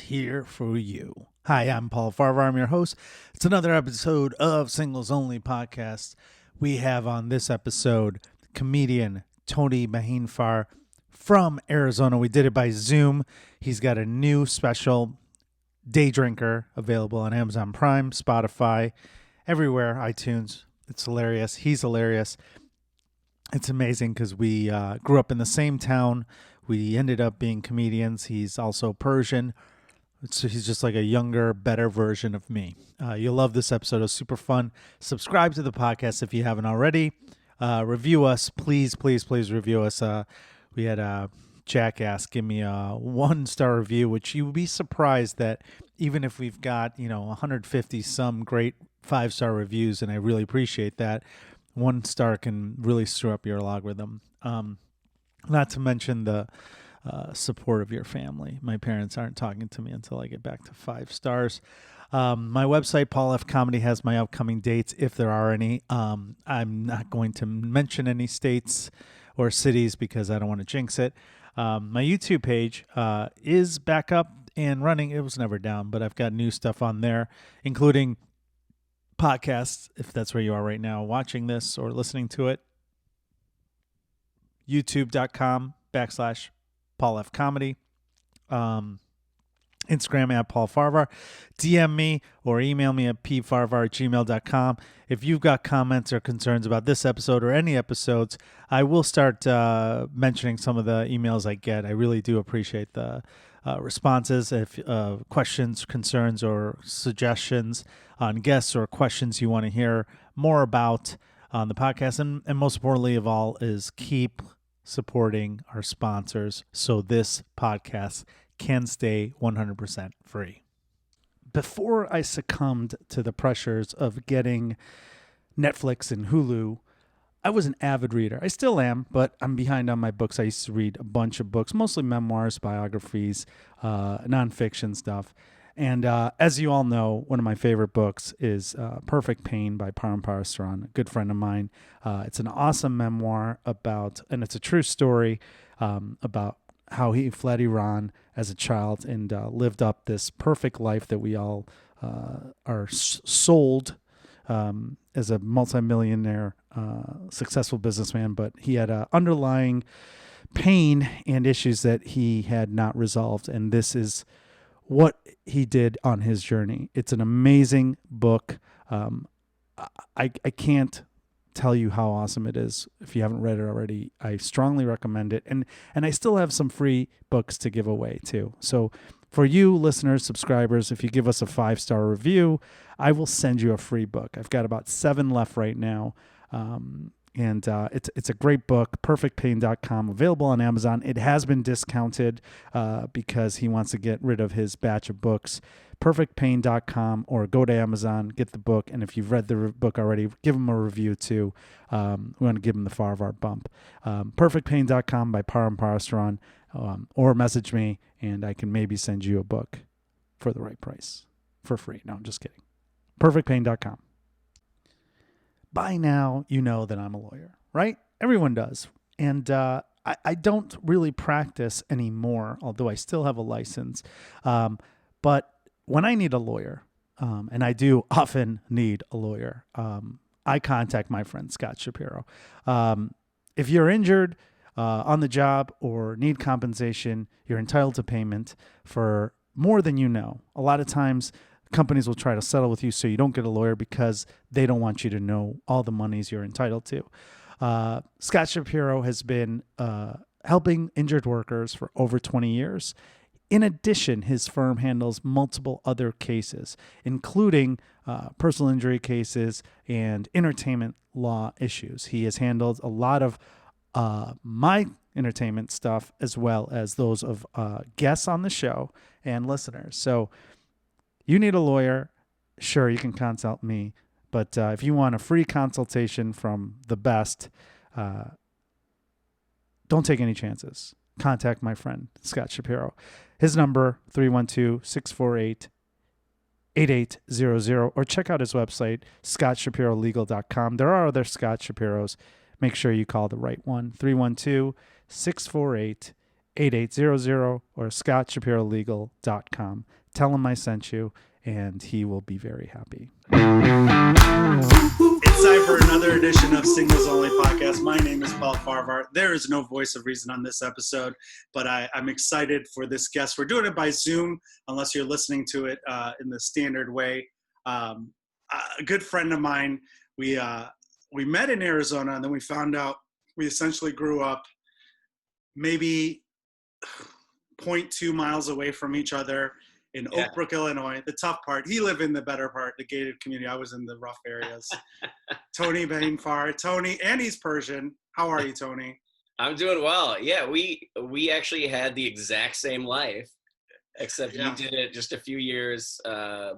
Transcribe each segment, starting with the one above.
here for you. Hi, I'm Paul Farahvar. I'm your host. It's another episode of Singles Only Podcast. We have on this episode comedian Tony Behinfar from Arizona. We did it by Zoom. He's got a new special, Day Drinker, available on Amazon Prime, Spotify, everywhere, iTunes. It's hilarious. He's hilarious. It's amazing because we grew up in the same town. We ended up being comedians. He's also Persian. So he's just like a younger, better version of me. You'll love this episode. It was super fun. Subscribe to the podcast if you haven't already. Review us. Please review us. We had a jackass give me a 1-star review, which you would be surprised that even if we've got, 150 some great 5-star reviews, and I really appreciate that, 1 star can really screw up your logarithm. Not to mention the support of your family. My parents aren't talking to me until I get back to 5 stars. My website, Paul F. Comedy, has my upcoming dates, if there are any. I'm not going to mention any states or cities because I don't want to jinx it. My YouTube page is back up and running. It was never down, but I've got new stuff on there, including podcasts, if that's where you are right now watching this or listening to it. youtube.com/Paul F. Comedy. Instagram at Paul Farahvar. DM me or email me at pfarahvar@gmail.com. If you've got comments or concerns about this episode or any episodes, I will start mentioning some of the emails I get. I really do appreciate the responses. If questions, concerns, or suggestions on guests or questions you want to hear more about on the podcast, and most importantly of all is keep supporting our sponsors so this podcast can stay 100% free. Before I succumbed to the pressures of getting Netflix and Hulu, I was an avid reader. I still am, but I'm behind on my books. I used to read a bunch of books, mostly memoirs, biographies, nonfiction stuff. And as you all know, one of my favorite books is Perfect Pain by Karam Haddad, a good friend of mine. It's an awesome memoir and it's a true story about how he fled Iran as a child and lived up this perfect life that we all are sold as a multimillionaire, successful businessman. But he had underlying pain and issues that he had not resolved. And this is what he did on his journey. It's an amazing book. I can't tell you how awesome it is. If you haven't read it already, I strongly recommend it. And I still have some free books to give away too. So for you listeners, subscribers, if you give us a 5-star review, I will send you a free book. I've got about 7 left right now. And it's a great book, perfectpain.com, available on Amazon. It has been discounted because he wants to get rid of his batch of books. Perfectpain.com, or go to Amazon, get the book. And if you've read the book already, give him a review too. We want to give him the Farahvar bump. Perfectpain.com by Karam Haddad, or message me and I can maybe send you a book for the right price for free. No, I'm just kidding. Perfectpain.com. By now, you know that I'm a lawyer, right? Everyone does. And I don't really practice anymore, although I still have a license. But when I need a lawyer, and I do often need a lawyer, I contact my friend Scott Shapiro. If you're injured on the job or need compensation, you're entitled to payment for more than you know. A lot of times, companies will try to settle with you so you don't get a lawyer because they don't want you to know all the monies you're entitled to. Scott Shapiro has been helping injured workers for over 20 years. In addition, his firm handles multiple other cases, including personal injury cases and entertainment law issues. He has handled a lot of my entertainment stuff as well as those of guests on the show and listeners. So you need a lawyer, sure, you can consult me. But if you want a free consultation from the best, don't take any chances. Contact my friend, Scott Shapiro. His number, 312-648-8800, or check out his website, scottshapirolegal.com. There are other Scott Shapiros. Make sure you call the right one, 312-648-8800, or scottshapirolegal.com. Tell him I sent you, and he will be very happy. It's time for another edition of Singles Only Podcast. My name is Paul Farahvar. There is no voice of reason on this episode, but I'm excited for this guest. We're doing it by Zoom, unless you're listening to it in the standard way. A good friend of mine, we met in Arizona, and then we found out we essentially grew up maybe 0.2 miles away from each other in Oak Brook, Illinois, the tough part. He lived in the better part, the gated community. I was in the rough areas. Tony Behinfar. Tony, and he's Persian. How are you, Tony? I'm doing well. Yeah, we actually had the exact same life, except you did it just a few years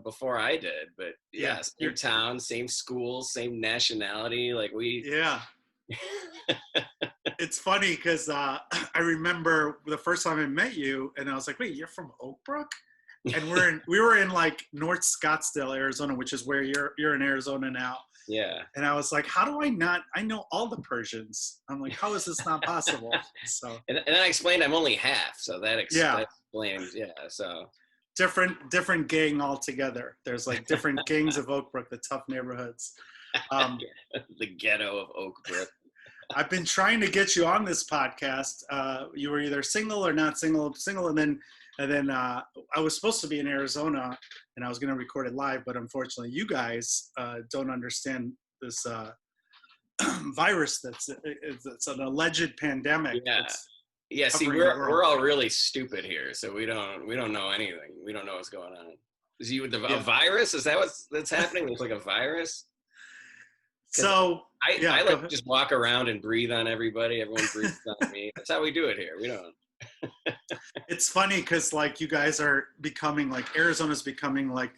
before I did. But same town, same school, same nationality. Like we. Yeah. It's funny because I remember the first time I met you, and I was like, "Wait, you're from Oak Brook?" And we were in like North Scottsdale, Arizona, which is where you're in Arizona now. Yeah. And I was like, how do I not? I know all the Persians. I'm like, how is this not possible? So. And then I explained I'm only half, so that explains. Yeah. So. Different gang altogether. There's like different gangs of Oak Brook, the tough neighborhoods. The ghetto of Oak Brook. I've been trying to get you on this podcast. You were either single or not single, and then I was supposed to be in Arizona, and I was going to record it live, but unfortunately, you guys don't understand this virus it's an alleged pandemic. Yeah. See, we're all really stupid here, so we don't know anything. We don't know what's going on. Is a virus? Is that that's happening? There's like a virus. So I like just walk around and breathe on everybody. Everyone breathes on me. That's how we do it here. We don't. It's funny because like you guys are becoming like Arizona's becoming like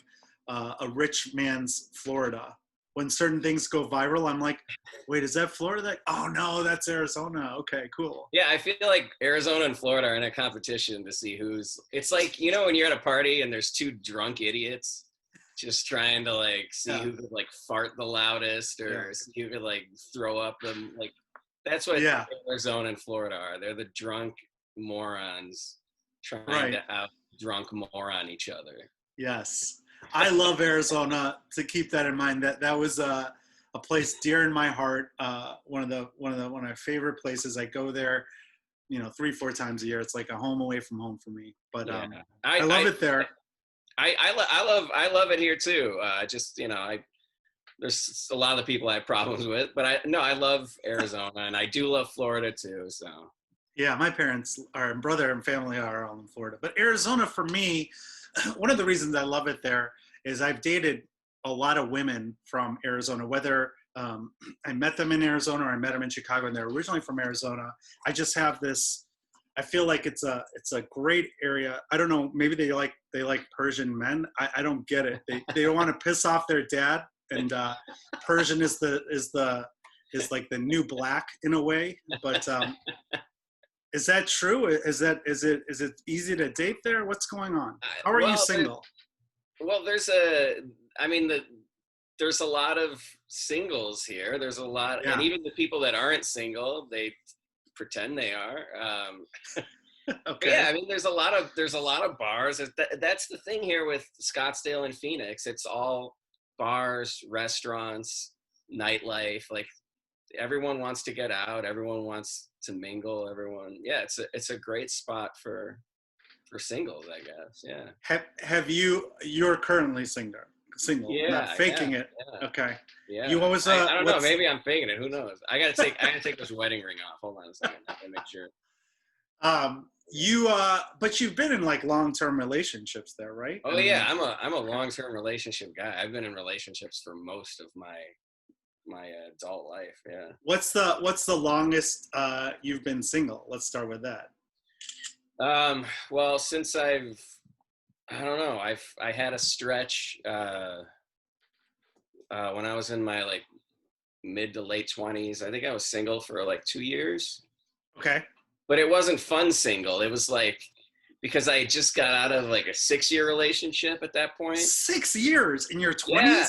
a rich man's Florida. When certain things go viral, I'm like, wait, is that Florida? Oh no, that's Arizona. Okay, cool. Yeah, I feel like Arizona and Florida are in a competition to see who's. It's like, you know, when you're at a party and there's two drunk idiots just trying to like see who could like fart the loudest or who could like throw up them. Like that's what Arizona and Florida are. They're the drunk morons trying to out drunk moron each other. Yes. I love Arizona. To keep that in mind, that was a place dear in my heart. One of my favorite places. I go there, 3-4 times a year. It's like a home away from home for me. But I love it there. I love it here too. There's a lot of the people I have problems with, but I love Arizona and I do love Florida too. So. Yeah, my parents, our brother and family are all in Florida. But Arizona, for me, one of the reasons I love it there is I've dated a lot of women from Arizona, whether I met them in Arizona or I met them in Chicago and they're originally from Arizona. I just have this, I feel like it's a great area. I don't know, maybe they like Persian men. I don't get it. They don't want to piss off their dad, and Persian is like the new black in a way, but is that true? Is it easy to date there? What's going on? How are you single? There's a lot of singles here. There's a lot, and even the people that aren't single, they pretend they are. Okay. Yeah, I mean, there's a lot of bars. That's the thing here with Scottsdale and Phoenix. It's all bars, restaurants, nightlife. Like everyone wants to get out. Everyone wants to mingle. It's a great spot for singles, I guess. Yeah. You're currently single, not faking it. Yeah. Okay. Yeah. You always. I don't know. Maybe I'm faking it. Who knows? I gotta take this wedding ring off. Hold on a second. I gotta make sure. But you've been in like long-term relationships there, right? Oh yeah, I'm a long-term relationship guy. I've been in relationships for most of my adult life. Yeah. What's the longest you've been single? Let's start with that. Well, since I don't know, I had a stretch when I was in my like mid to late 20s. I think I was single for like 2 years. Okay. But it wasn't fun single. It was like, because I just got out of like a 6-year relationship at that point. 6 years in your 20s?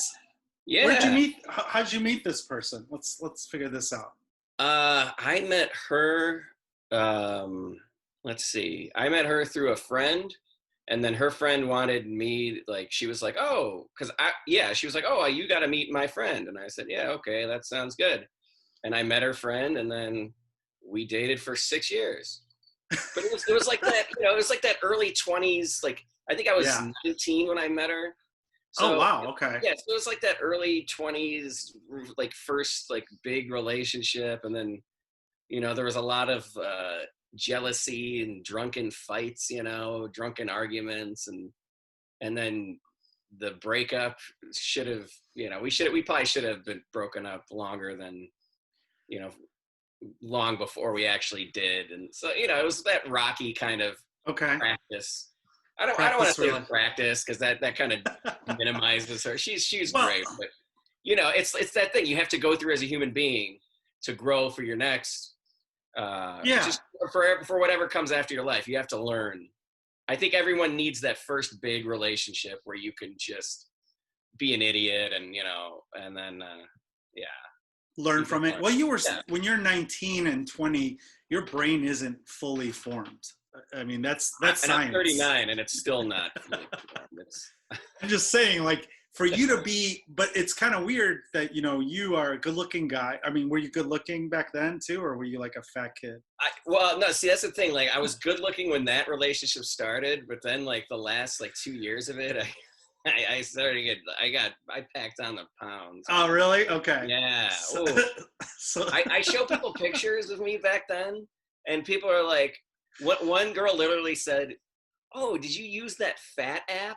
Yeah. Where'd you meet? How'd you meet this person? Let's figure this out. I met her. Let's see. I met her through a friend, And then her friend wanted me, like, she was like, oh, she was like, oh, you got to meet my friend. And I said, yeah, okay, that sounds good. And I met her friend, and then we dated for 6 years. But it was like that, it was like that early 20s. Like, I think I was 19 when I met her. So, oh, wow. Okay. Yeah, so it was like that early 20s, like first like big relationship. And then, there was a lot of jealousy and drunken fights, drunken arguments. And then the breakup should have, we probably should have been broken up longer than, long before we actually did. And so, it was that rocky kind of practice. I don't want to say practice, because that kind of minimizes her. She's great, but it's that thing you have to go through as a human being to grow for your next just for whatever comes after your life. You have to learn. I think everyone needs that first big relationship where you can just be an idiot and and then learn from it. Well, you were when you're 19 and 20, your brain isn't fully formed. I mean, that's science. I'm 39 and it's still not fully formed. I'm just saying, like, for you to be, but it's kind of weird that, you are a good looking guy. I mean, were you good looking back then too? Or were you like a fat kid? Well, no, see, that's the thing. Like, I was good looking when that relationship started, but then like the last like 2 years of it, I started to I packed on the pounds. Oh, really? Okay. Yeah. So I show people pictures of me back then, and people are like, one girl literally said, oh, did you use that fat app?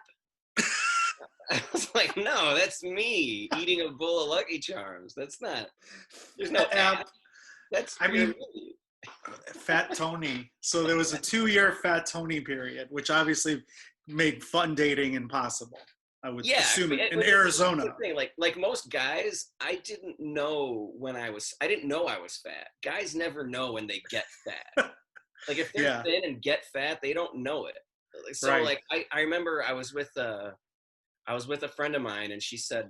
I was like, no, that's me eating a bowl of Lucky Charms. There's no app. Fat Tony. So there was a 2-year Fat Tony period, which obviously made fun dating impossible. I would assume in Arizona. Like most guys, I didn't know I was fat. Guys never know when they get fat. Like, if they're thin and get fat, they don't know it. So like I remember I was with a friend of mine, and she said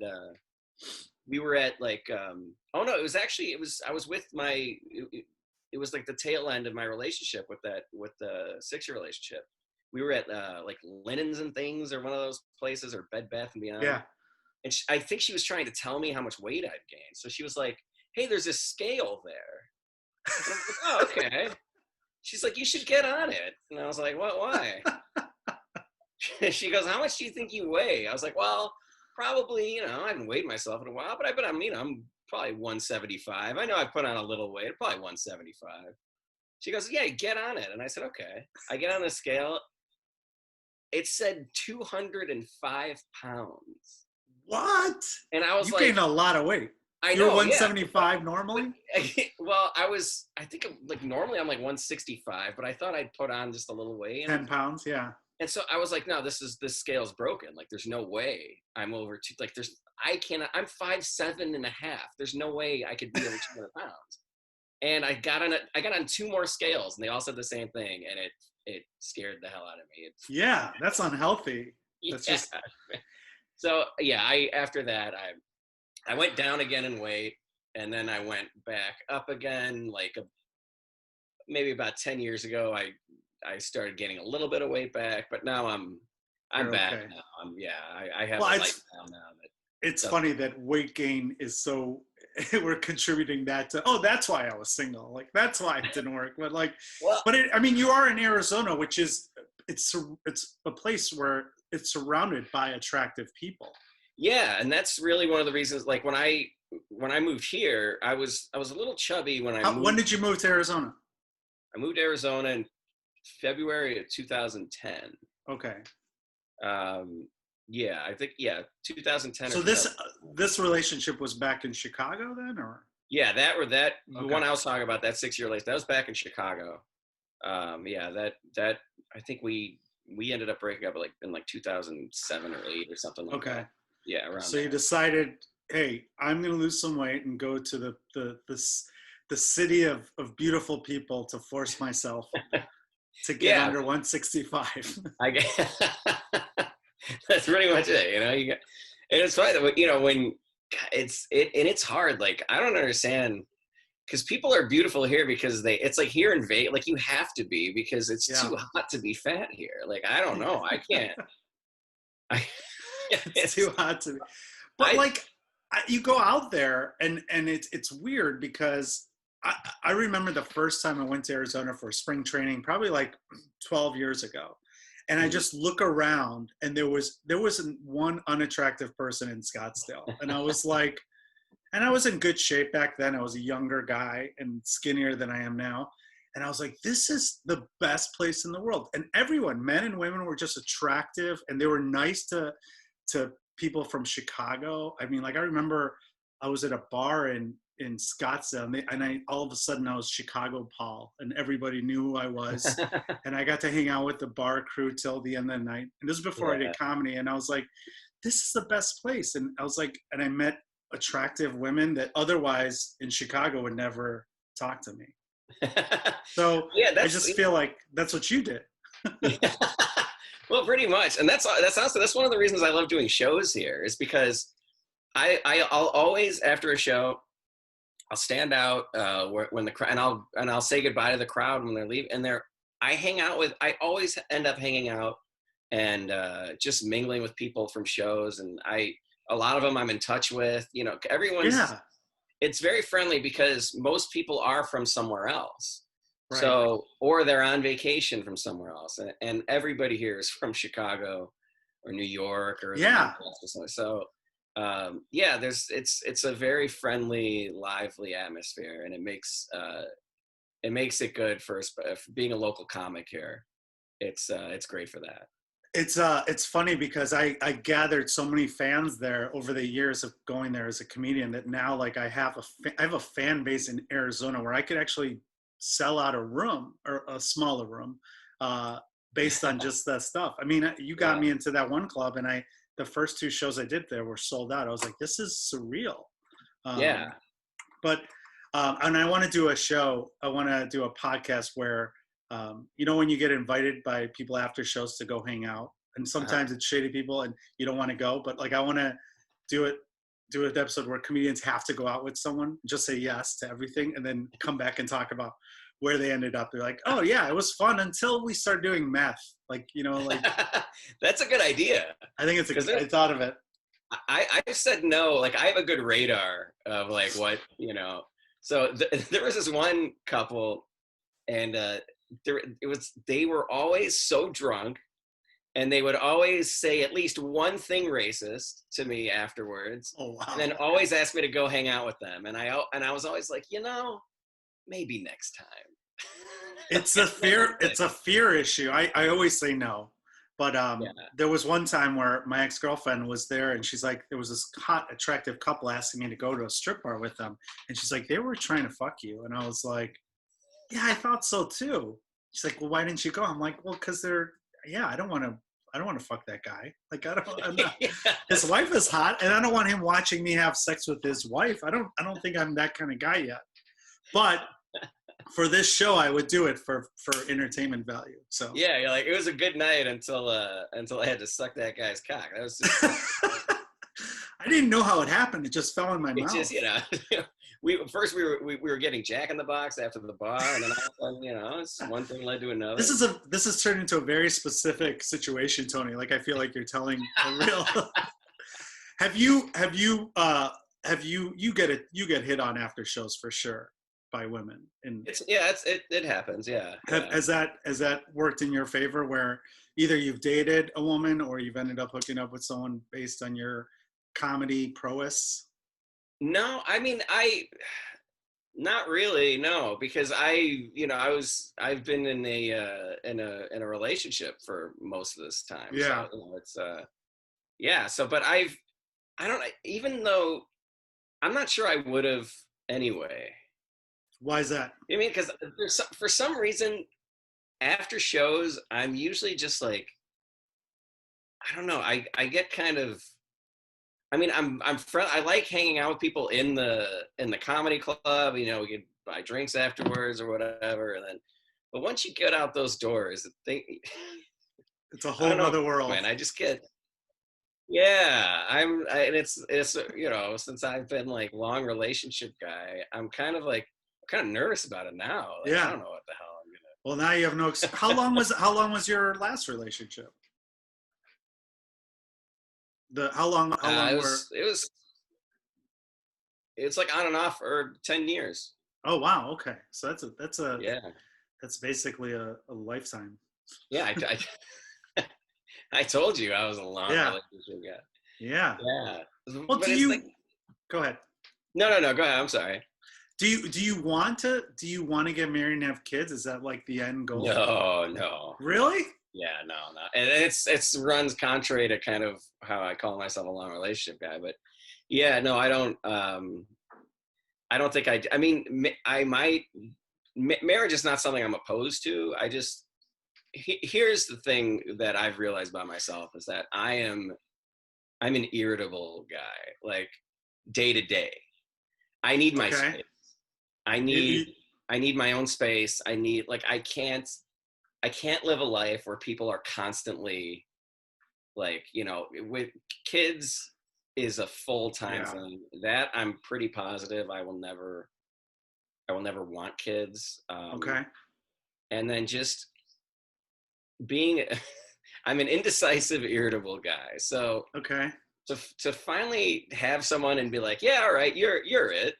we were at like I was with it was like the tail end of my relationship with the 6-year relationship. We were at like Linens and Things, or one of those places, or Bed Bath and Beyond. Yeah. And I think she was trying to tell me how much weight I'd gained. So she was like, hey, there's a scale there. And I was like, oh, okay. She's like, you should get on it. And I was like, what? Why? She goes, how much do you think you weigh? I was like, well, probably, I haven't weighed myself in a while, but I bet I'm probably 175. I know I put on a little weight, probably 175. She goes, yeah, get on it. And I said, okay. I get on the scale. It said 205 pounds. What? And I was you gained a lot of weight. I know. You're 175 normally? Well, I think like normally I'm like 165, but I thought I'd put on just a little weight. 10 pounds, yeah. And so I was like, no, this scale's broken. Like, there's no way I'm over I'm 5'7" and a half. There's no way I could be over 200 pounds. And I got on 2 more scales, and they all said the same thing, and it scared the hell out of me. Yeah, that's unhealthy. That's just. So yeah, after that I went down again in weight, and then I went back up again. Like maybe about 10 years ago, I started getting a little bit of weight back, but now I'm back now. I have a lifestyle now. It's funny that weight gain is so. We're contributing that to. Oh, that's why I was single. Like, that's why it didn't work. But like, you are in Arizona, which is it's a place where it's surrounded by attractive people. Yeah, and that's really one of the reasons. Like, when I moved here, I was a little chubby when I moved. When did you move to Arizona? I moved to Arizona in February of 2010. Okay. Yeah, I think 2010. So this relationship was back in Chicago then, or? Yeah, the one I was talking about, that 6-year relationship, that was back in Chicago. That I think we ended up breaking up in 2007 or 8 or something like that. Okay. Yeah, around. So you decided, hey, I'm going to lose some weight and go to the city of beautiful people to force myself to get under 165. I guess that's pretty much it. And it's funny that when it's hard. Like, I don't understand. because people are beautiful here because it's like here in Vegas, like you have to be because it's too hot to be fat here. Like, I don't know. I can't. It's too hot to be. But you go out there and it's weird because I remember the first time I went to Arizona for spring training, probably like 12 years ago. And I just look around and there wasn't one unattractive person in Scottsdale. And I was like, and I was in good shape back then. I was a younger guy and skinnier than I am now. And I was like, this is the best place in the world. And everyone, men and women, were just attractive and they were nice to people from Chicago. I mean, like I remember I was at a bar in Scottsdale and all of a sudden I was Chicago Paul and everybody knew who I was. And I got to hang out with the bar crew till the end of the night. And this was before I did comedy. And I was like, this is the best place. And I was like, and I met attractive women that otherwise in Chicago would never talk to me. So I just feel like that's what you did. Well, pretty much. And that's one of the reasons I love doing shows here is because I'll always, after a show, I'll stand out when the crowd, and I'll say goodbye to the crowd when they're leaving. And I always end up hanging out and just mingling with people from shows. And a lot of them I'm in touch with, you know, it's very friendly because most people are from somewhere else. Right. So, or they're on vacation from somewhere else. And everybody here is from Chicago or New York or somewhere. So, it's a very friendly, lively atmosphere, and it makes it good for being a local comic here. It's great for that. It's funny because I gathered so many fans there over the years of going there as a comedian that now like I have a fan base in Arizona where I could actually sell out a room or a smaller room based on just that stuff. I mean, you got me into that one club and the first 2 shows I did there were sold out. I was like, this is surreal. But and I want to do a show. I want to do a podcast where, you know, when you get invited by people after shows to go hang out, and sometimes it's shady people and you don't want to go, but like I want to do an episode where comedians have to go out with someone, just say yes to everything, and then come back and talk about where they ended up. They're like, oh yeah, it was fun until we started doing meth. Like, you know, like that's a good idea. I think I thought of it. I said no. Like I have a good radar of like what, you know. So there was this one couple, and they were always so drunk, and they would always say at least one thing racist to me afterwards. Oh wow! And then always ask me to go hang out with them, and I was always like, you know, maybe next time. It's a fear issue. I always say no. But there was one time where my ex-girlfriend was there and she's like, there was this hot, attractive couple asking me to go to a strip bar with them. And she's like, they were trying to fuck you. And I was like, yeah, I thought so too. She's like, well, why didn't you go? I'm like, well, because I don't want to fuck that guy. Like, I'm not, his wife is hot and I don't want him watching me have sex with his wife. I don't think I'm that kind of guy yet. But for this show, I would do it for entertainment value. So yeah, you're like, it was a good night until I had to suck that guy's cock. That was just I didn't know how it happened. It just fell in my mouth. Just, you know, we were getting Jack in the Box after the bar, and then you know, it's one thing led to another. This has turned into a very specific situation, Tony. Like I feel like you're telling a real. Have you get hit on after shows for sure by women? And it happens. Yeah. Has that worked in your favor where either you've dated a woman or you've ended up hooking up with someone based on your comedy prowess? No, I mean, not really, no, because I've been in a relationship for most of this time. Yeah. So, you know, it's so, but I don't, even though I'm not sure I would have anyway. Why is that? I mean, because for some reason, after shows, I'm usually just like, I don't know. I get kind of. I mean, I like hanging out with people in the comedy club. You know, we could buy drinks afterwards or whatever, and then. But once you get out those doors, it's a whole other world. Man, I just get. Yeah, and it's you know, since I've been like long relationship guy, I'm kind of like, kind of nervous about it now. Like, Yeah. I don't know what the hell I'm gonna. Well, now you have no. How long was your last relationship? How long It's like on and off for 10 years. Oh wow, okay. So Yeah. that's basically a lifetime. Yeah, I told you I was a long relationship guy. Yeah. Yeah. Well, But go ahead. No, go ahead. I'm sorry. Do you want to get married and have kids? Is that like the end goal? No. Really? Yeah, no. And it's runs contrary to kind of how I call myself a long relationship guy. But yeah, no, I don't think I mean, I might. Marriage is not something I'm opposed to. Here's the thing that I've realized about myself is that I'm an irritable guy, like day to day. I need my space. I need my own space. I can't live a life where people are constantly like, with kids is a full-time thing. That I'm pretty positive I will never want kids. And then just being, I'm an indecisive, irritable guy. So to finally have someone and be like, yeah, all right, you're it.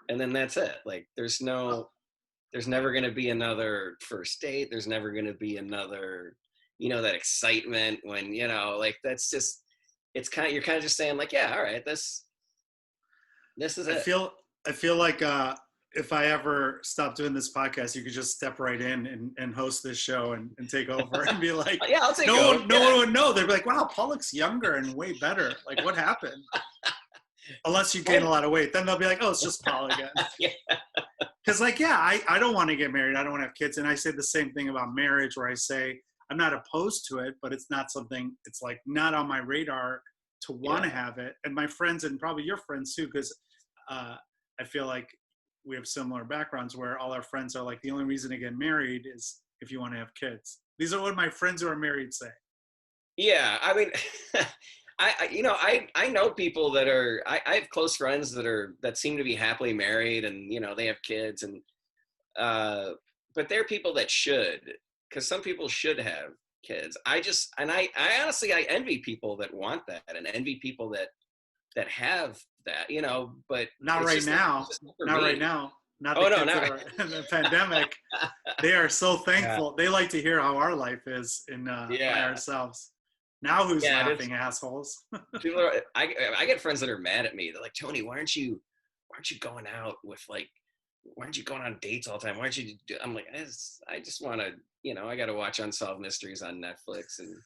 And then that's it. Like there's never going to be another first date. There's never going to be another, that excitement when, like that's just, you're kind of just saying like, yeah, all right, this is it. I feel like if I ever stop doing this podcast, you could just step right in and host this show and take over and be like, yeah, I'll take no one would know. They'd be like, wow, Paul looks younger and way better. Like what happened? Unless you gain a lot of weight, then they'll be like, oh, it's just Paul again. Yeah. Because I don't want to get married. I don't want to have kids. And I say the same thing about marriage where I say, I'm not opposed to it, but it's not something, it's like not on my radar to want to have it. And my friends and probably your friends too, because I feel like we have similar backgrounds where all our friends are like, the only reason to get married is if you want to have kids. These are what my friends who are married say. Yeah. I mean, I know people that are, I have close friends that seem to be happily married and, they have kids and, but they're people that should, because some people should have kids. I honestly, I envy people that want that and envy people that have that, but not right now. Not right now. Not the kids that are in the pandemic. They are so thankful. Yeah. They like to hear how our life is by ourselves. Now who's laughing, assholes? People are. I get friends that are mad at me. They're like, Tony, why aren't you going out with like? Why aren't you going on dates all the time? Why aren't you? I'm like, I just want to. I got to watch Unsolved Mysteries on Netflix, and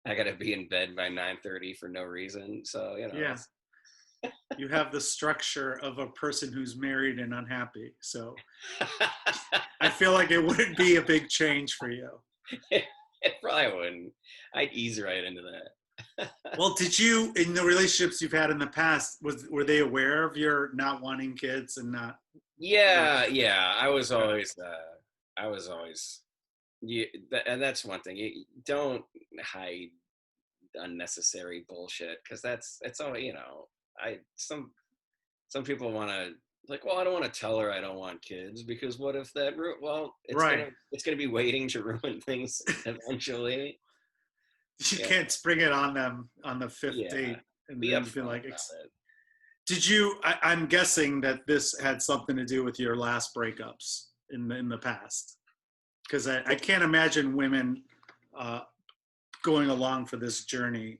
I got to be in bed by 9:30 for no reason. So Yeah. You have the structure of a person who's married and unhappy. So I feel like it wouldn't be a big change for you. It probably wouldn't. I'd ease right into that. Well, did you, in the relationships you've had in the past, were they aware of your not wanting kids and not? Yeah. I was always, yeah, and that's one thing. You don't hide unnecessary bullshit because it's all, some people want to like, well, I don't want to tell her I don't want kids because what if that, it's going to be waiting to ruin things eventually. You can't spring it on them on the fifth date and be like, did you, I'm guessing that this had something to do with your last breakups in the past. Because I can't imagine women going along for this journey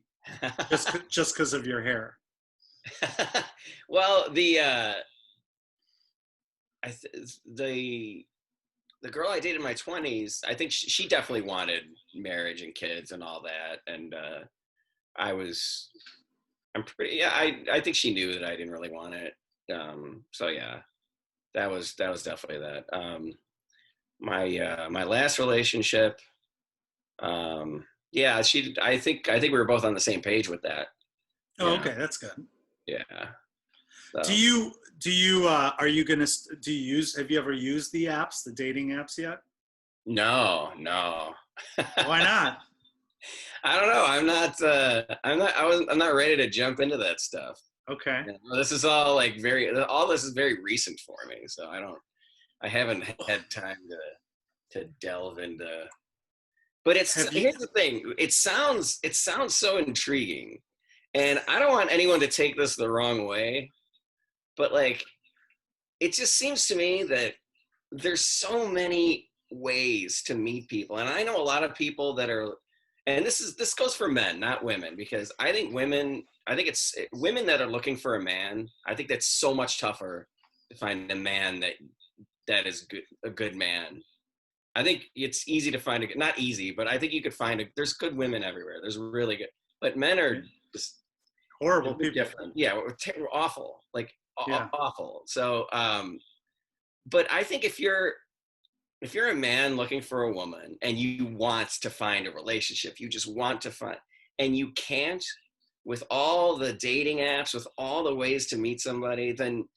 just because of your hair. Well, the girl I dated in my 20s, I think she definitely wanted marriage and kids and all that, and I think she knew that I didn't really want it. So yeah, that was definitely that. My last relationship, I think we were both on the same page with that. Oh, yeah. Okay, that's good. Yeah. So. Do you have you ever used the apps, the dating apps yet? No. Why not? I don't know. I'm not ready to jump into that stuff. Okay. This is all like all this is very recent for me, so I haven't had time to delve into. But here's the thing. It sounds so intriguing, and I don't want anyone to take this the wrong way, but like, it just seems to me that there's so many ways to meet people, and I know a lot of people that are, and this goes for men, not women, because I think it's women that are looking for a man. I think that's so much tougher to find a man that is a good man. I think it's easy to find not easy, but I think you could there's good women everywhere. There's really good, but men are just horrible people. Different. Yeah, we're awful, like awful. So, but I think if you're a man looking for a woman and you want to find a relationship, you just want to find, and you can't, with all the dating apps, with all the ways to meet somebody, then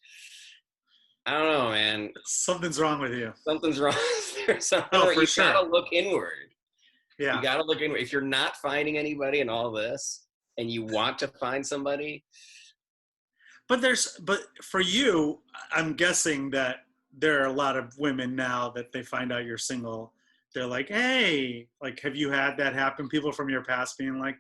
I don't know, man. Something's wrong with you. Something's wrong. For sure. You gotta look inward. Yeah. You gotta look inward. If you're not finding anybody in all this and you want to find somebody. But for you, I'm guessing that there are a lot of women now that they find out you're single. They're like, hey, like, have you had that happen? People from your past being like,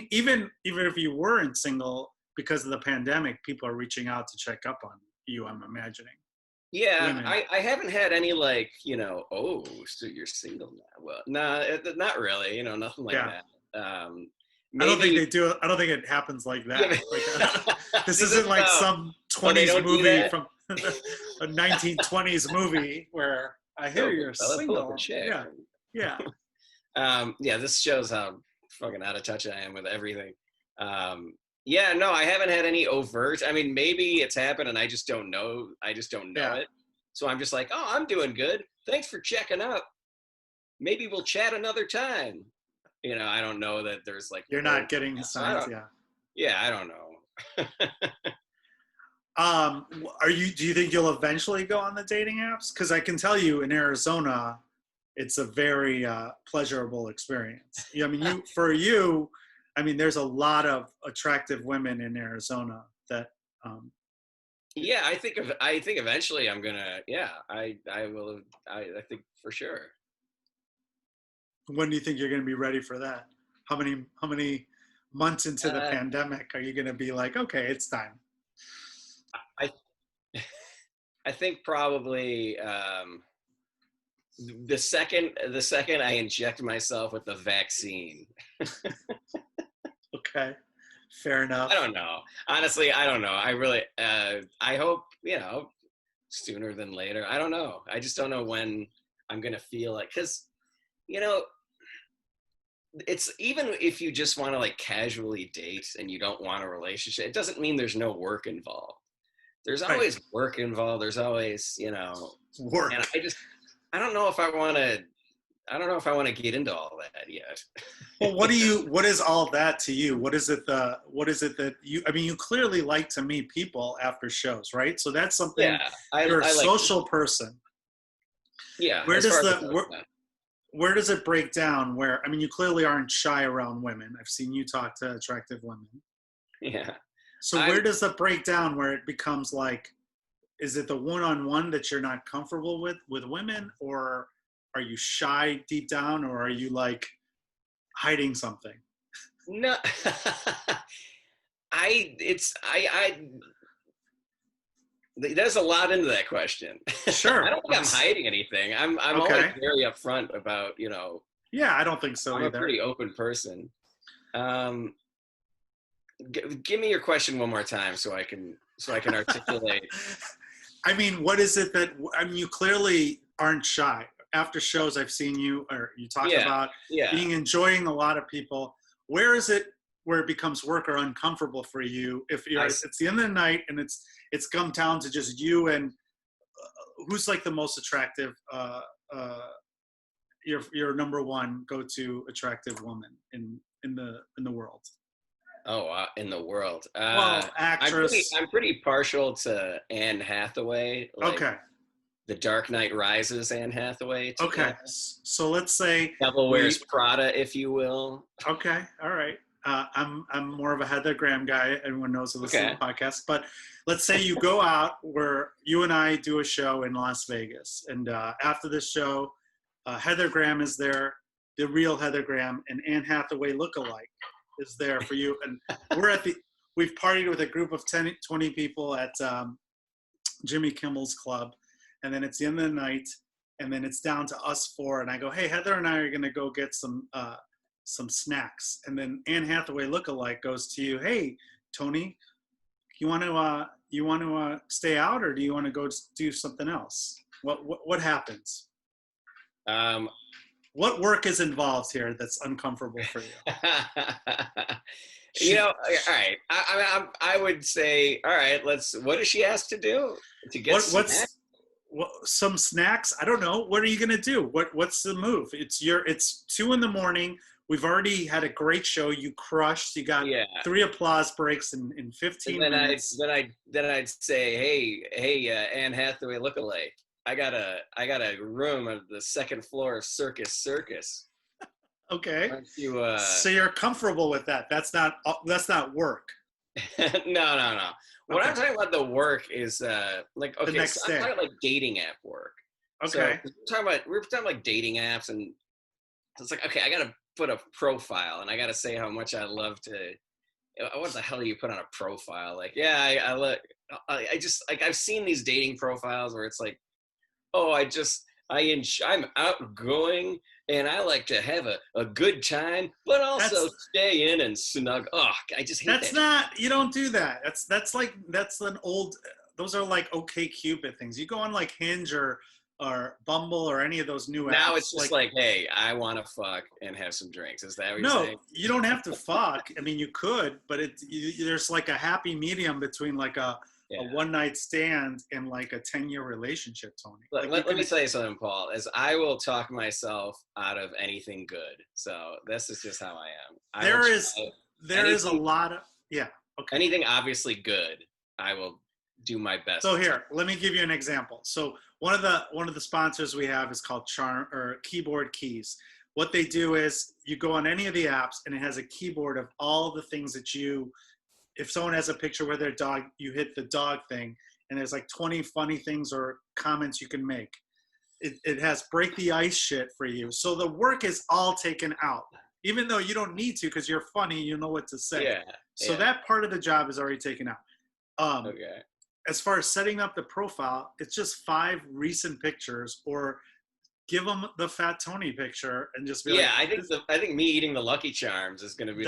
even if you weren't single, because of the pandemic, people are reaching out to check up on you, I'm imagining. Yeah, I haven't had any like, oh, so you're single now. Well, nah, not really, nothing like that. Maybe, I don't think they do. I don't think it happens like that. This isn't like some 20s movie from a 1920s movie where I hear you're single. Yeah. This shows how fucking out of touch I am with everything. Yeah, no, I haven't had any overt. I mean, maybe it's happened and I just don't know. It. So I'm just like, oh, I'm doing good. Thanks for checking up. Maybe we'll chat another time. I don't know that there's like. You're not getting signs, Yeah, I don't know. Do you think you'll eventually go on the dating apps? Because I can tell you in Arizona, it's a very pleasurable experience. There's a lot of attractive women in Arizona that. I think eventually I'm gonna. Yeah, I will. I think for sure. When do you think you're going to be ready for that? How many months into the pandemic are you going to be like, okay, it's time? I think probably the second I inject myself with the vaccine. Okay, fair enough. I don't know. Honestly, I don't know. I really, I hope, sooner than later. I don't know. I just don't know when I'm going to feel like, because, it's even if you just want to like casually date and you don't want a relationship, it doesn't mean there's no work involved. There's always work involved. There's always, work. And I don't know if I want to get into all that yet. Well, what is all that to you? What is it that you clearly like to meet people after shows, right? So that's something, you're a social person. Yeah. Where does it break down? You clearly aren't shy around women. I've seen you talk to attractive women. Yeah. So where does it break down where it becomes like, is it the one-on-one that you're not comfortable with women, or are you shy deep down, or are you like hiding something? No, there's a lot into that question. Sure. I don't think I'm hiding anything. I'm always very upfront about, Yeah, I don't think so I'm either. a pretty open person. Give me your question one more time so I can articulate. What is it that, you clearly aren't shy. After shows I've seen you, or you talk about enjoying a lot of people. Where is it where it becomes work or uncomfortable for you? If it's the end of the night and it's come down to just you and who's like the most attractive, your number one go-to attractive woman in the world? Oh, in the world. Actress. I'm pretty partial to Anne Hathaway. Okay. The Dark Knight Rises Anne Hathaway. Okay. So let's say Devil Wears Prada, if you will. Okay. All right. I'm more of a Heather Graham guy. Everyone knows who listens to the podcast. But let's say you go out where you and I do a show in Las Vegas, and after the show, Heather Graham is there, the real Heather Graham, and Anne Hathaway lookalike is there for you. And we've partied with a group of 20 people at Jimmy Kimmel's Club, and then it's the end of the night, and then it's down to us four, and I go, hey, Heather and I are gonna go get some snacks, and then Anne Hathaway lookalike goes to you, hey, Tony, you want to stay out, or do you want to go do something else? What happens? What work is involved here that's uncomfortable for you? You know, all right. I would say, all right. What does she ask to do? To get some snacks? I don't know. What are you gonna do? What's the move? It's 2 a.m. We've already had a great show. You crushed. You got 3 applause breaks in 15 minutes. Then I'd say, hey, Anne Hathaway lookalike. I got a room on the second floor of Circus. Okay. You, so you're comfortable with that? That's not work. No. What I'm talking about the work is like, okay, the next so I'm day. talking like dating app work. Okay. So we're talking about like dating apps, and it's like, okay, I gotta put a profile, and I gotta say how much I love to. What the hell do you put on a profile? Like, yeah, I just like, I've seen these dating profiles where it's like, oh, I'm outgoing and I like to have a good time, but also stay in and snug. Oh, I just hate that. You don't do that. That's an old, those are like OkCupid things. You go on like Hinge or Bumble or any of those new apps. Now it's just like, hey, I want to fuck and have some drinks. Is that what you're saying? No, you don't have to fuck. I mean, you could, but there's like a happy medium between like a one-night stand and like a 10-year relationship, Tony. Let me tell you something, Paul, is I will talk myself out of anything good. So this is just how I am. There is a lot of, okay. Anything obviously good, I will do my best. So here, let me give you an example. So one of the sponsors we have is called Keyboard Keys. What they do is you go on any of the apps and it has a keyboard of all the things that if someone has a picture with their dog, you hit the dog thing, and there's like 20 funny things or comments you can make. It has break the ice shit for you. So the work is all taken out, even though you don't need to because you're funny, you know what to say. Yeah. So that part of the job is already taken out. Okay. As far as setting up the profile, it's just 5 recent pictures, or give them the Fat Tony picture and just be I think me eating the Lucky Charms is going to be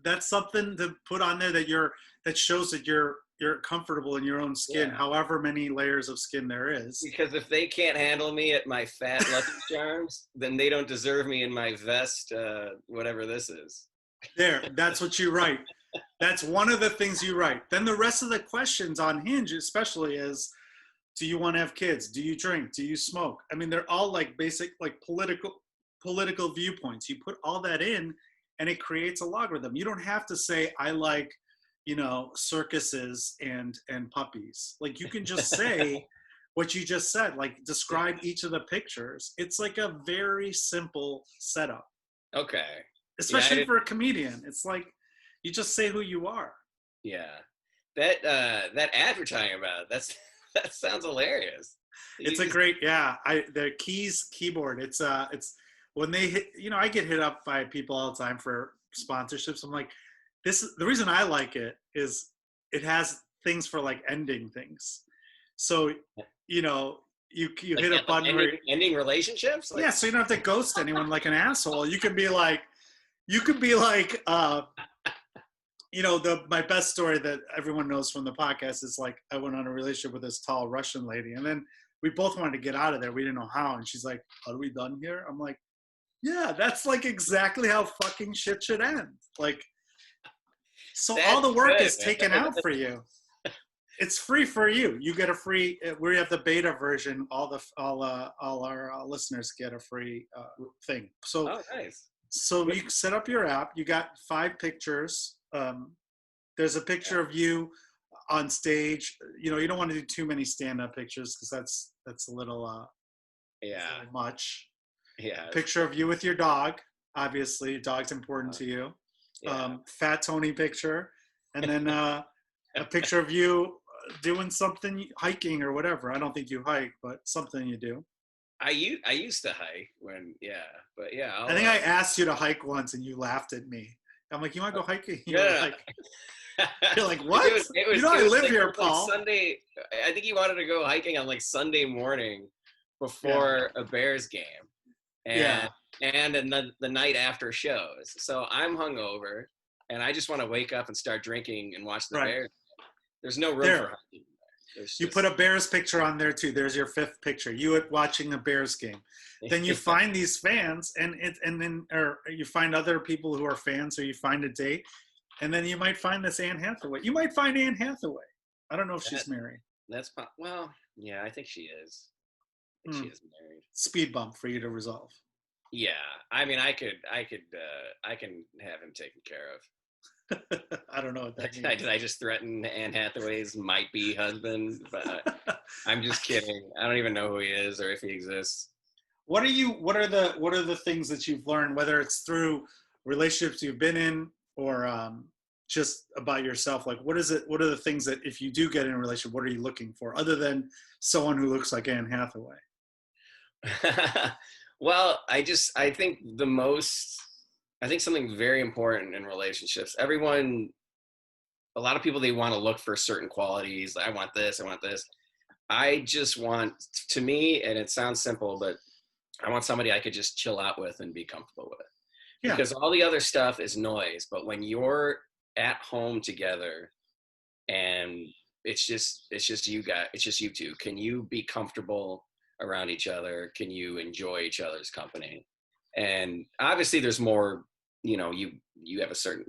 that's something to put on there that shows that you're comfortable in your own skin, however many layers of skin there is. Because if they can't handle me at my fat Lucky Charms, then they don't deserve me in my vest, whatever this is. That's what you write. That's one of the things you write. Then the rest of the questions on Hinge especially is, do you want to have kids? Do you drink? Do you smoke? I mean, they're all like basic, like political viewpoints. You put all that in and it creates a logarithm. You don't have to say, I like, circuses and puppies. Like, you can just say what you just said, like describe each of the pictures. It's like a very simple setup. Okay. Especially for a comedian. It's like, you just say who you are. Yeah. That ad you're talking about, that sounds hilarious. It's a great, the Keys keyboard. It's when they hit, I get hit up by people all the time for sponsorships. I'm like, the reason I like it is it has things for like ending things. So, you hit a button ending relationships. Like, so you don't have to ghost anyone like an asshole. You can be like, my best story that everyone knows from the podcast is like, I went on a relationship with this tall Russian lady, and then we both wanted to get out of there. We didn't know how. And she's like, are we done here? I'm like, yeah, that's like exactly how fucking shit should end. Like, so all the work is taken out for you. It's free for you. You get a free, we have the beta version. All our listeners get a free thing. So, nice. So you set up your app, you got 5 pictures. There's a picture of you on stage. You don't want to do too many stand-up pictures because that's a little much. Yeah. Picture of you with your dog. Obviously, your dog's important to you. Fat Tony picture, and then a picture of you doing something, hiking or whatever. I don't think you hike, but something you do. I used to hike but yeah. I think I asked you to hike once, and you laughed at me. I'm like, you want to go hiking? You're like, what? I live here, Paul. Sunday. I think you wanted to go hiking on like Sunday morning before a Bears game, and the night after shows. So I'm hungover, and I just want to wake up and start drinking and watch the Bears. There's no room for hiking. You put a Bears picture on there too. There's your 5th picture. You watching a Bears game. Then you find these fans, and you find other people who are fans, or you find a date, and then you might find this Anne Hathaway. You might find Anne Hathaway. I don't know if she's married. I think she is. She is married. Speed bump for you to resolve. Yeah, I mean, I can have him taken care of. I don't know what that means. Did I just threaten Anne Hathaway's might-be husband? But I'm just kidding. I don't even know who he is or if he exists. What are the things that you've learned, whether it's through relationships you've been in or just about yourself? Like, what are the things that if you do get in a relationship, what are you looking for other than someone who looks like Anne Hathaway? Well, I think something very important in relationships. A lot of people, they want to look for certain qualities. I want this. I just want, to me, and it sounds simple, but I want somebody I could just chill out with and be comfortable with. Yeah. Because all the other stuff is noise. But when you're at home together and it's just you guys, it's just you two, can you be comfortable around each other? Can you enjoy each other's company? And obviously there's more, you have a certain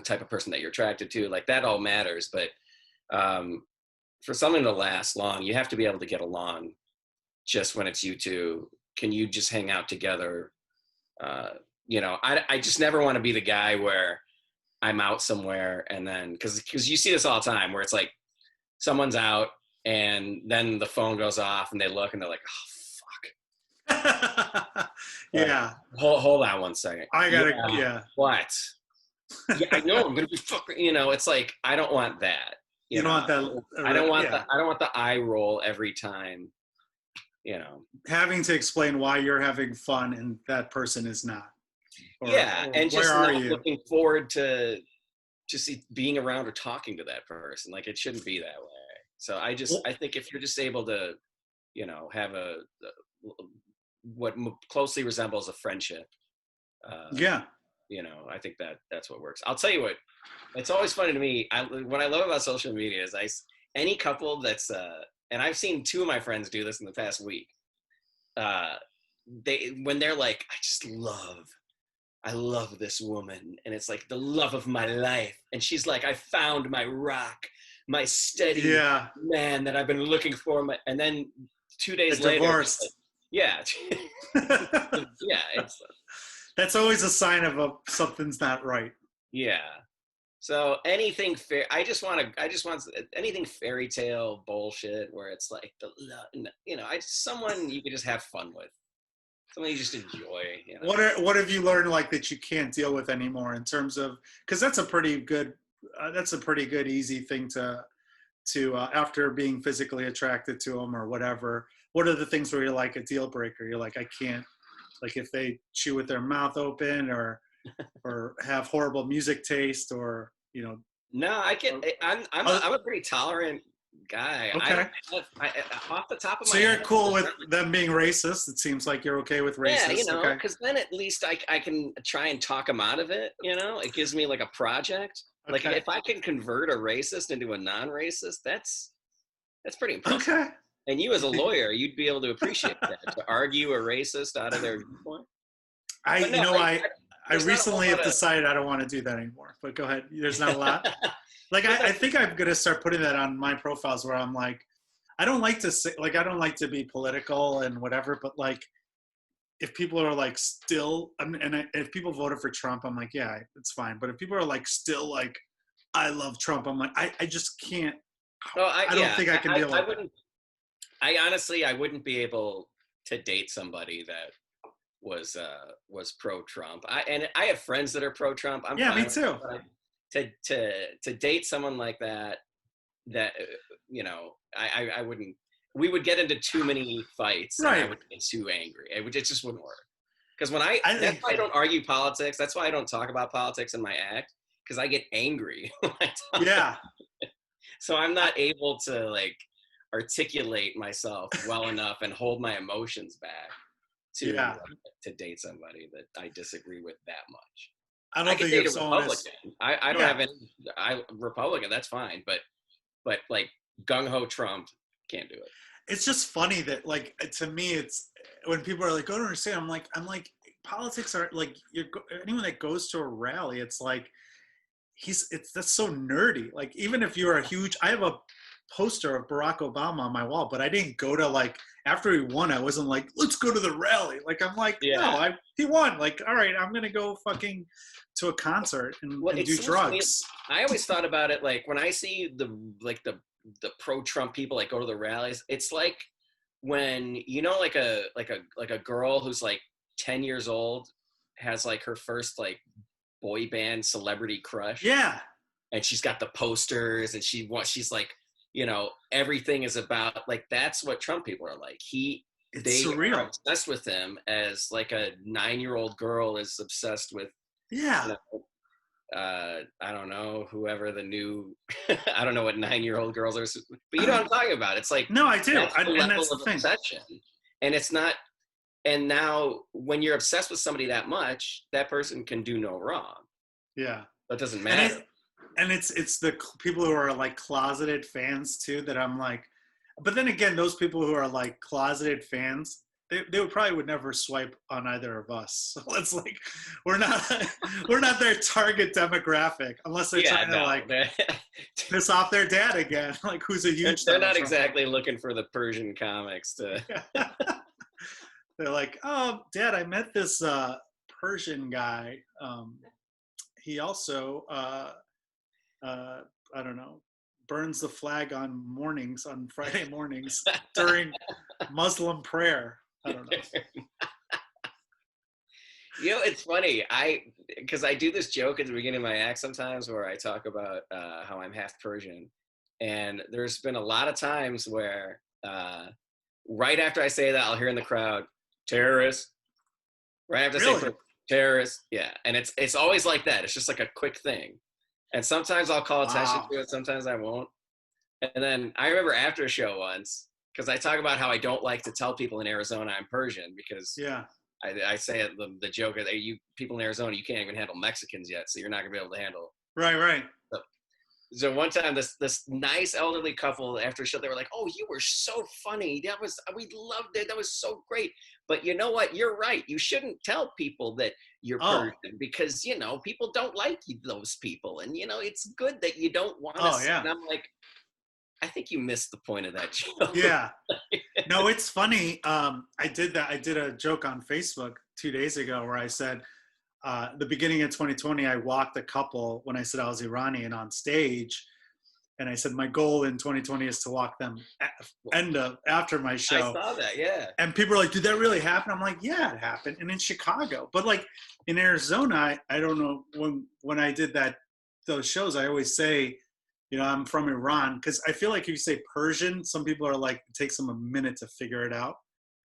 type of person that you're attracted to, like that all matters. But for something to last long, you have to be able to get along just when it's you two. Can you just hang out together? I just never want to be the guy where I'm out somewhere and then, because you see this all the time where it's like someone's out and then the phone goes off and they look and they're like, oh, yeah. Hold on one second. I gotta. What? Yeah, I know. I'm gonna be fucking. It's like I don't want that. You don't want that. I don't want I don't want the eye roll every time. Having to explain why you're having fun and that person is not. And just not looking forward to just being around or talking to that person. Like it shouldn't be that way. So I think if you're just able to, have what closely resembles a friendship. I think that's what works. I'll tell you what, it's always funny to me. What I love about social media is any couple that's, and I've seen 2 of my friends do this in the past week. When they're like, I love this woman. And it's like the love of my life. And she's like, I found my rock, my steady man that I've been looking for. And then 2 days later, divorced. That's always a sign of something's not right. Yeah. So anything fair, I just want anything fairy tale bullshit where it's like someone you can just have fun with, someone you just enjoy. What have you learned like that you can't deal with anymore in terms of, because that's a pretty good easy thing to after being physically attracted to them or whatever. What are the things where you're like a deal breaker? You're like, I can't, like if they chew with their mouth open or have horrible music taste or, No, I can, I'm a pretty tolerant guy. Okay. Off the top of my head. So you're cool with certain... them being racist. It seems like you're okay with racist. Yeah, because then at least I can try and talk them out of it. It gives me like a project. Okay. Like if I can convert a racist into a non-racist, that's pretty impressive. Okay. And you as a lawyer, you'd be able to appreciate that, to argue a racist out of their viewpoint. I recently have decided I don't want to do that anymore, but go ahead. There's not a lot. I think I'm going to start putting that on my profiles where I'm like, I don't like to say, I don't like to be political and whatever, but if people are still, if people voted for Trump, I'm like, yeah, it's fine. But if people are still I love Trump, I'm like, I just can't. I don't think I can deal with it. I honestly, I wouldn't be able to date somebody that was pro-Trump. I have friends that are pro-Trump. I'm Yeah, fine me with too. it, but to date someone like that you know, I wouldn't. We would get into too many fights, and I Right. would get too angry. It just wouldn't work. Because that's think, why I don't argue politics. That's why I don't talk about politics in my act, because I get angry when I talk. yeah. So I'm not able to like articulate myself well enough and hold my emotions back Yeah. to date somebody that I disagree with that much. I I don't could think date if a someone Republican. is, I don't Yeah. have any. Republican, that's fine, but like gung ho Trump, can't do it. it's just funny that like to me it's when people are like, I don't understand. I'm like politics are like anyone that goes to a rally, it's like that's so nerdy. Like even if you're a huge, I have a poster of Barack Obama on my wall, but I didn't go to like after he won. I wasn't like, let's go to the rally. Like I'm like, Yeah. no, he won. Like all right, I'm gonna go fucking to a concert and do drugs. I always thought about it like when I see the pro-Trump people like go to the rallies, it's like when you know like a girl who's like 10 years old has like her first like boy band celebrity crush. Yeah. And she's got the posters and she's like, you know, everything is about like that's what Trump people are like. They surreal. are obsessed with him as like a 9-year-old girl is obsessed with. Yeah. You know, I don't know, whoever the new, I don't know what 9-year-old girls are, but you know what I'm talking about. It's like, no, I do. That's the and level that's the of thing. obsession. And it's not, and now when you're obsessed with somebody that much, that person can do no wrong. Yeah. That doesn't matter. And it's the people who are like closeted fans too that I'm like, but then again, those people who are like closeted fans, they would never swipe on either of us. So it's like we're not their target demographic unless they're trying to like piss off their dad again, like who's a huge. They're not exactly looking for the Persian comics to. They're like, oh, Dad, I met this Persian guy. He also, I don't know, burns the flag on Friday mornings during Muslim prayer. I don't know. You know, it's funny. Because I do this joke at the beginning of my act sometimes where I talk about how I'm half Persian. And there's been a lot of times where right after I say that, I'll hear in the crowd, terrorist. Right after I say terrorist. Yeah. And it's always like that. It's just like a quick thing. And sometimes I'll call attention to it. Sometimes I won't. And then I remember after a show once, because I talk about how I don't like to tell people in Arizona I'm Persian because I say it, the joke is, you people in Arizona, you can't even handle Mexicans yet, so you're not gonna be able to handle. Right. So one time, this nice elderly couple after a show, they were like, "Oh, you were so funny. We loved it. That was so great." But you know what? You're right. You shouldn't tell people that you're Persian because you know people don't like those people, and you know it's good that you don't want to. And I'm like, I think you missed the point of that joke. Yeah. No, it's funny. I did a joke on Facebook 2 days ago where I said, the beginning of 2020, I walked a couple when I said I was Iranian on stage. And I said, my goal in 2020 is to walk them after my show. I saw that, yeah. And people are like, did that really happen? I'm like, yeah, it happened. And in Chicago. But like in Arizona, I don't know, when I did those shows, I always say, you know, I'm from Iran, because I feel like if you say Persian, some people are like, it takes them a minute to figure it out,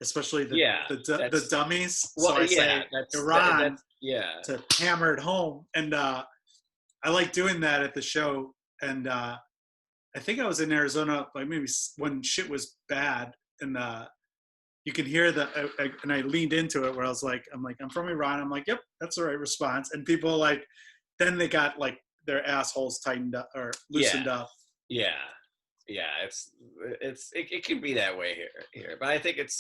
especially the dummies. Well, so I say Iran to hammer it home. And I like doing that at the show. And I think I was in Arizona, like maybe when shit was bad, and you can hear and I leaned into it where I'm from Iran. I'm like, yep, that's the right response. And people like, then they got like, their assholes tightened up or loosened up. Yeah. It can be that way here, but I think it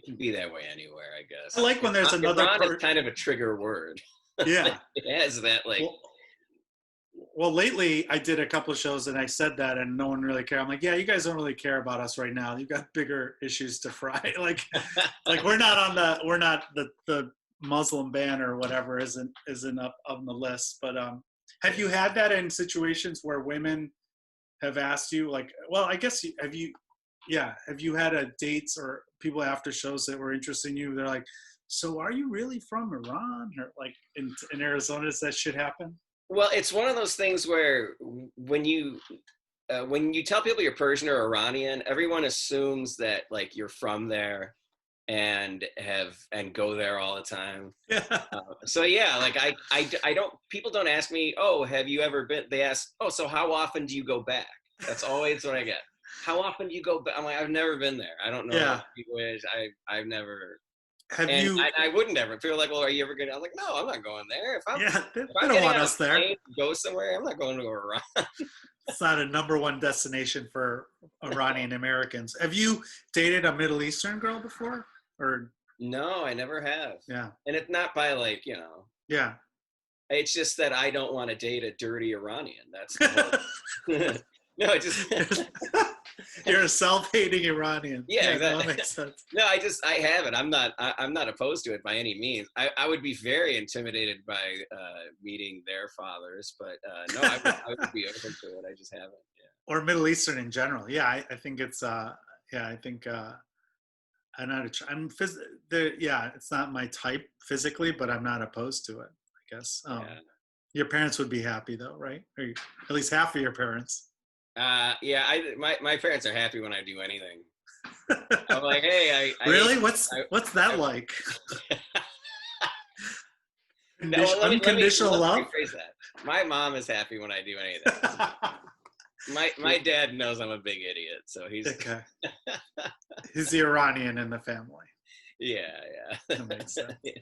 can be that way anywhere, I guess. I like when there's another. Iran is kind of a trigger word. Yeah, it has that like. Well, lately I did a couple of shows and I said that, and no one really cared. I'm like, yeah, you guys don't really care about us right now. You've got bigger issues to fry. like we're not the Muslim ban or whatever isn't up on the list, but have you had that in situations where women have asked you, like, well, I guess, have you had dates or people after shows that were interested in you? They're like, so are you really from Iran? Or like in Arizona, does that shit happen? Well, it's one of those things where when you tell people you're Persian or Iranian, everyone assumes that like you're from there and go there all the time. Yeah. So yeah, like I don't, people don't ask me, oh, have you ever been, they ask, oh, so how often do you go back? That's always what I get. How often do you go back? I'm like, I've never been there. I don't know. Yeah. What people is. I've never. I wouldn't ever. People are like, well, are you ever going to? I'm like, no, I'm not going there. If I'm, yeah, they if I'm don't want us there. To go somewhere, I'm not going to Iran. It's not a number one destination for Iranian Americans. Have you dated a Middle Eastern girl before? Or no, I never have. Yeah. And it's not by like, you know. Yeah. It's just that I don't want to date a dirty Iranian. That's the whole. No, it just. You're a self-hating Iranian. Yeah, exactly. That makes sense. No, I haven't. I'm not opposed to it by any means. I would be very intimidated by meeting their fathers, but no, I would be open to it. I just haven't. Yeah. Or Middle Eastern in general. Yeah, I think it's I think it's not my type physically, but I'm not opposed to it, I guess. Your parents would be happy though, right? Or at least half of your parents. My parents are happy when I do anything. I'm like, hey, really? What's that like? Unconditional love? My mom is happy when I do anything. My dad knows I'm a big idiot, so he's okay. He's the Iranian in the family. Yeah. That makes sense. Yeah.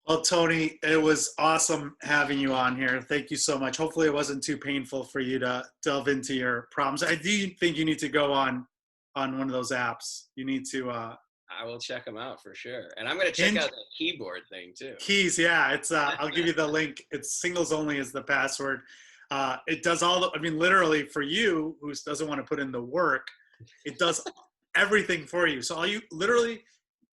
Well, Tony, it was awesome having you on here. Thank you so much. Hopefully it wasn't too painful for you to delve into your problems. I do think you need to go on one of those apps. You need to I will check them out for sure. And I'm going to check out the keyboard thing too. Keys, yeah. It's I'll give you the link. It's singles only is the password. It does literally for you who doesn't want to put in the work, it does everything for you. So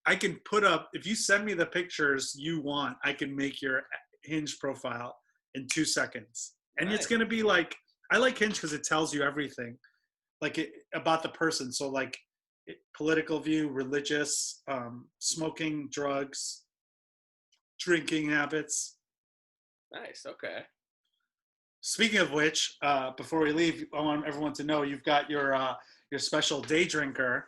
I can put up, if you send me the pictures you want, I can make your Hinge profile in 2 seconds. And It's going to be like, I like Hinge because it tells you everything about the person. So like political view, religious, smoking, drugs, drinking habits. Nice. Okay. Speaking of which, before we leave, I want everyone to know you've got your special Day Drinker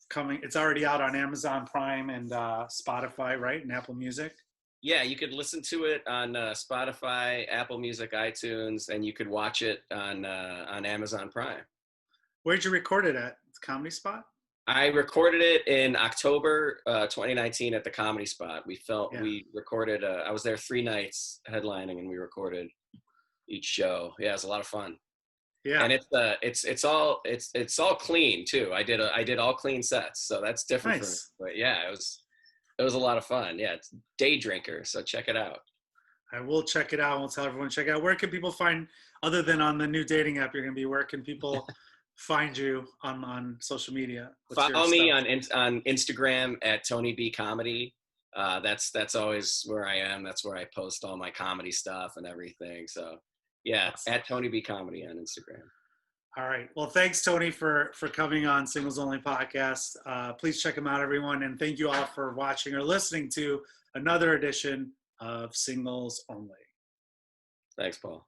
coming. It's already out on Amazon Prime and Spotify, right? And Apple Music. Yeah, you could listen to it on Spotify, Apple Music, iTunes, and you could watch it on Amazon Prime. Where'd you record it at? The Comedy Spot? I recorded it in October 2019 at the Comedy Spot. We recorded. I was there 3 nights headlining, and we recorded each show. Yeah, it was a lot of fun. Yeah, and it's all clean too. I did all clean sets, so that's different. Nice. But yeah, it was a lot of fun. Yeah, it's Day Drinker, so check it out. I will check it out. We'll tell everyone to check it out. Where can people find, other than on the new dating app you're going to be, where can people find you on social media? Follow me on Instagram at Tony B Comedy. That's always where I am. That's where I post all my comedy stuff and everything. So yeah, awesome. At Tony B Comedy on Instagram. All right. Well, thanks, Tony, for coming on Singles Only Podcast. Please check him out, everyone. And thank you all for watching or listening to another edition of Singles Only. Thanks, Paul.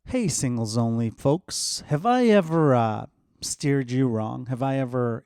Hey, Singles Only folks. Have I ever steered you wrong? Have I ever,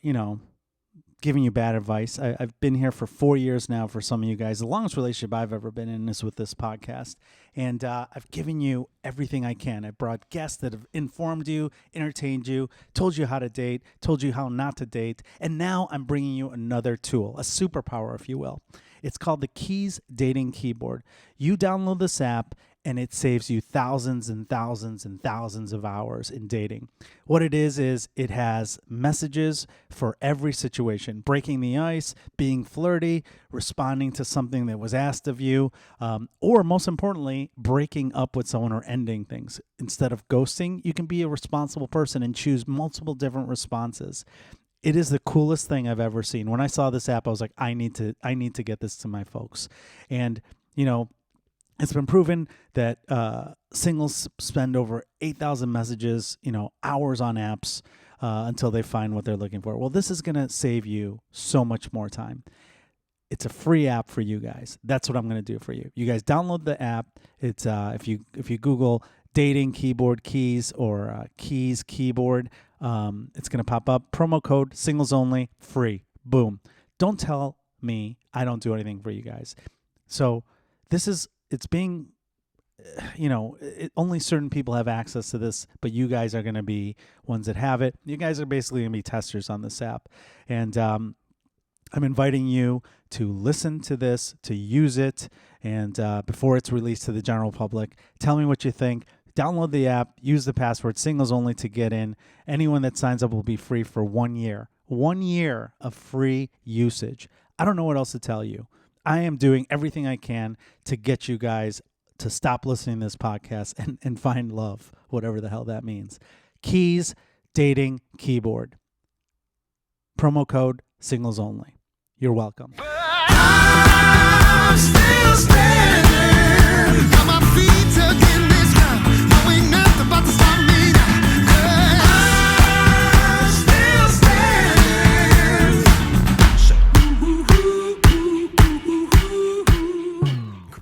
giving you bad advice? I've been here for 4 years now for some of you guys. The longest relationship I've ever been in is with this podcast. And I've given you everything I can. I brought guests that have informed you, entertained you, told you how to date, told you how not to date. And now I'm bringing you another tool, a superpower, if you will. It's called the Keys Dating Keyboard. You download this app, and it saves you thousands and thousands and thousands of hours in dating. What it is it has messages for every situation: breaking the ice, being flirty, responding to something that was asked of you, or most importantly, breaking up with someone or ending things. Instead of ghosting, you can be a responsible person and choose multiple different responses. It is the coolest thing I've ever seen. When I saw this app, I was like, I need to get this to my folks. And, it's been proven that singles spend over 8,000 messages, hours on apps. until they find what they're looking for. Well, this is going to save you so much more time. It's a free app for you guys. That's what I'm going to do for you. You guys download the app. It's if you Google dating keyboard keys or keys keyboard, it's going to pop up. Promo code singles only, free. Boom. Don't tell me I don't do anything for you guys. So it's being, only certain people have access to this, but you guys are going to be ones that have it. You guys are basically going to be testers on this app. And I'm inviting you to listen to this, to use it, and before it's released to the general public, tell me what you think. Download the app, use the password singles only to get in. Anyone that signs up will be free for 1 year. 1 year of free usage. I don't know what else to tell you. I am doing everything I can to get you guys to stop listening to this podcast and find love, whatever the hell that means. Keys, dating, keyboard. Promo code singles only. You're welcome. I'm still standing.